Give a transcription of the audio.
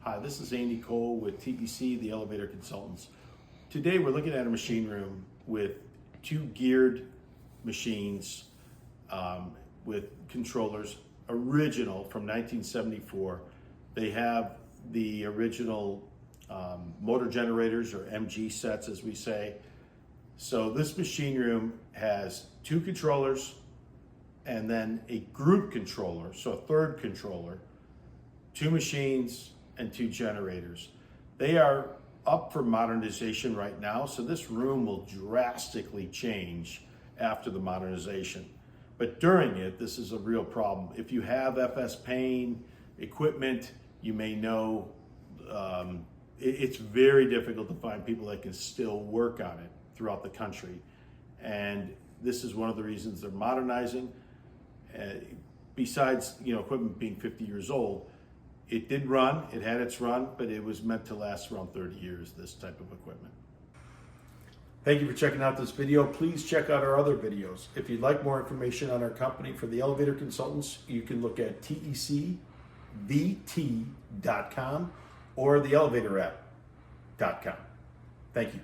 Hi, this is Andy Cole with TBC, the Elevator Consultants. Today we're looking at a machine room with two geared machines with controllers, original from 1974. They have the original motor generators, or MG sets as we say. So this machine room has two controllers and then a group controller, so a third controller, two machines and two generators. They are up for modernization right now, so this room will drastically change after the modernization. But during it, this is a real problem. If you have FS Paine equipment, you may know it's very difficult to find people that can still work on it throughout the country. And this is one of the reasons they're modernizing. Besides, equipment being 50 years old, it did run, it had its run, but it was meant to last around 30 years, this type of equipment. Thank you for checking out this video. Please check out our other videos. If you'd like more information on our company for the Elevator Consultants, you can look at tecvt.com or theelevatораpp.com. Thank you.